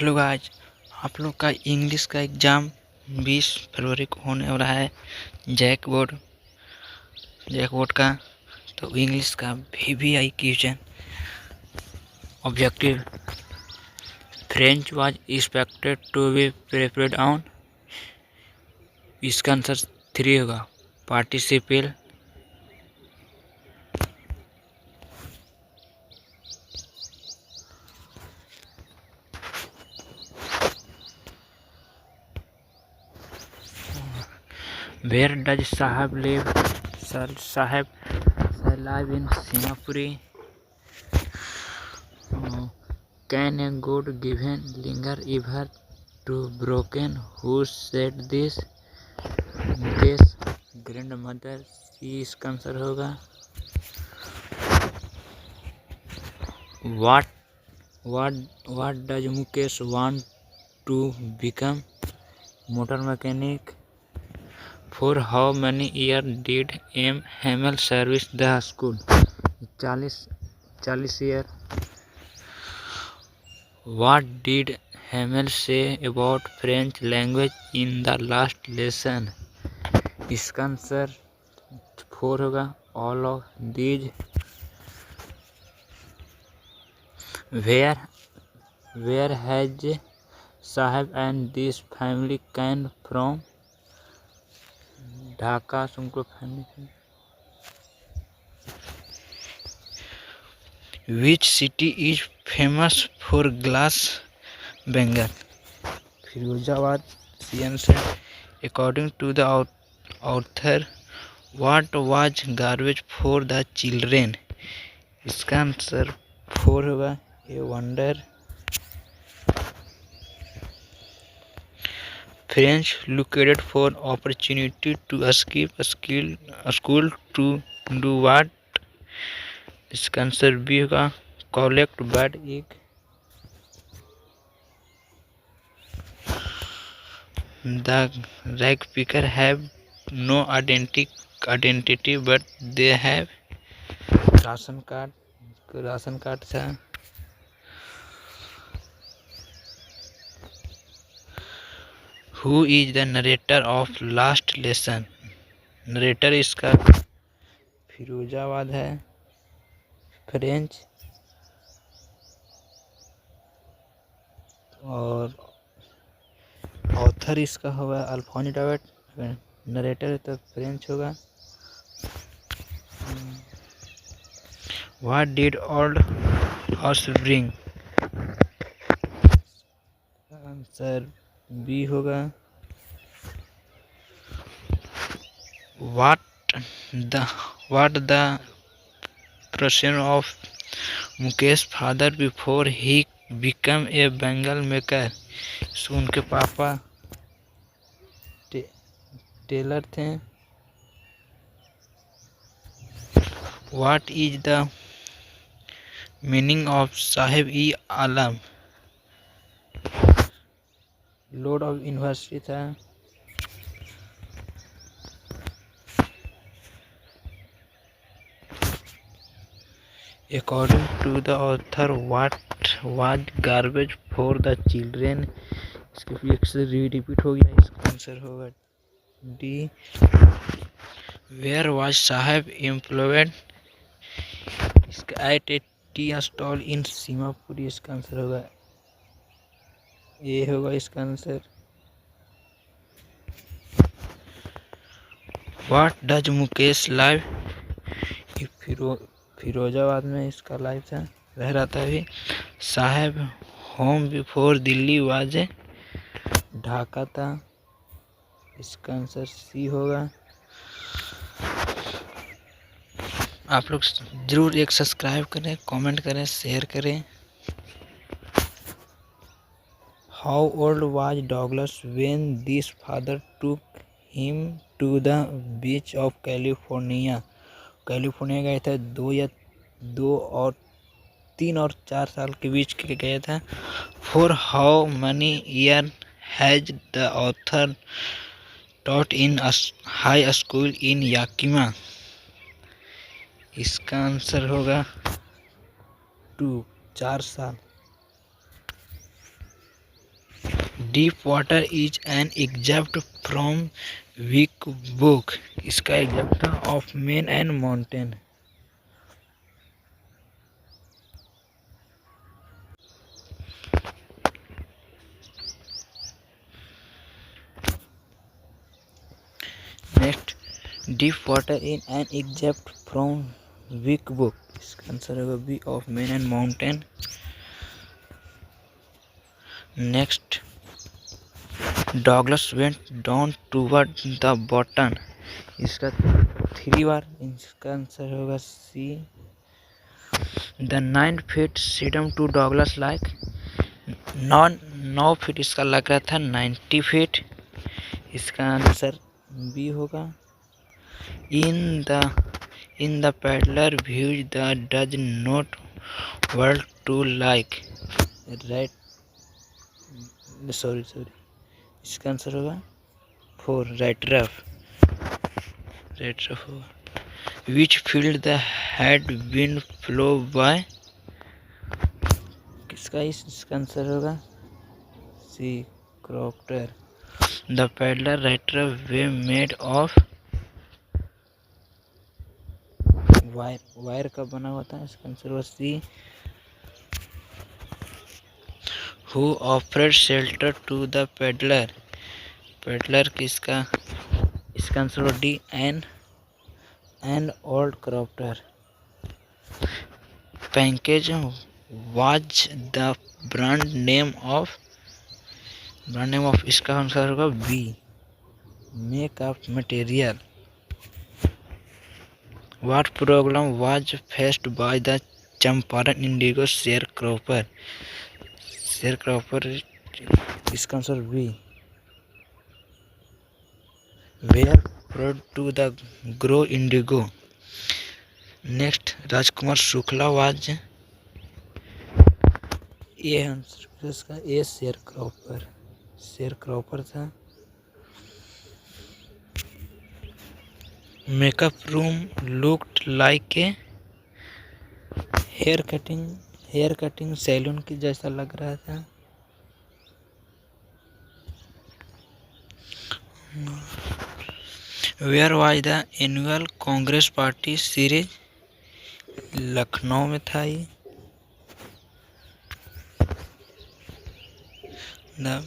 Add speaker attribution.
Speaker 1: Hello guys, आप लोग का इंग्लिश का एग्ज़ाम 20 फरवरी को होने वाला है। जैक बोर्ड का। तो इंग्लिश का VBI question objective. French was expected to be prepared on. इसका आंसर 3 होगा। Participle. Where does Saheb live? Sir Saheb live in Singapore. Can a God given linger ever to broken? Who said this? Mukesh grandmother. C इसका answer होगा। What does Mukesh want to become? Motor mechanic. For how many years did M. Hamel service the school? 40 year. What did Hamel say about French language in the last lesson? इसका answer 4 होगा। All of these. Where has Sahib and this family came from? Dhaka उनको family। Which city is famous for glass Bengal? Firozabad. C answer. According to the author, what was garbage for the children? इसका answer 4 होगा। A wonder. French located for opportunity to escape school to do what? इसका answer B होगा। collect bad egg. The rag picker have no identity but they have ration card था। Who is the narrator of last lesson? Narrator इसका फिरोजाबाद है। French. और author इसका होगा Alphonse Daudet. Narrator तो French होगा। What did old horse bring? Answer B होगा। What the profession of Mukesh father before he became a bengal maker? उनके पापा टेलर थे। What is the meaning of Sahib e Alam? Lord of university था। According to the author, what was garbage for the children? इसके फिर से repeat हो गया। इसका आंसर होगा डी। Where was साहब employed? इसका एट ए टी स्टॉल इन सीमापुरी। इसका आंसर होगा ए होगा इसका answer. What does Mukesh live? Firozabad में इसका लाइव था, रह रहा था अभी। साहब होम बिफोर दिल्ली वाजे ढाका था। इसका आंसर सी होगा। आप लोग जरूर एक सब्सक्राइब करें, कमेंट करें, शेयर करें। How old was Douglas when this father took him to the beach of California? California गया था। 3 और 4 साल के बीच के गया था। For how many year has the author taught in high school in Yakima? इसका आंसर होगा 4 साल। Deep water is an excerpt from week book. इसका एग्जैप्ट था of men and mountain. Next, deep water in an excerpt from week book. इसका answer होगा B of men and mountain. Next, Douglas went down toward the bottom. इसका 3 बार, इसका answer होगा C. The 9 feet सीडम to Douglas like. 9 feet इसका लग रहा था 90 फीट। इसका आंसर बी होगा। In the peddler views the does not world to like right, sorry इसका आंसर होगा 4 राइट रफ होगा। Which field the had been flow by. किसका इसका आंसर होगा C crofter. The peddler writer way made of wire का बना हुआ था। इसका आंसर होगा C. Who offered shelter to the peddler. Peddler किसका, इसका आंसर होगा D an old crofter. Pancake was the brand name of. इसका आंसर होगा B makeup material. What problem was faced by the Champaran indigo share cropper. इसका answer B were prod to the grow indigo. Next, Rajkumar Shukla was. ये answer इसका A share cropper था। Makeup room looked like a hair cutting saloon की जैसा लग रहा था। Where was the annual Congress party series. Lucknow में था ये। द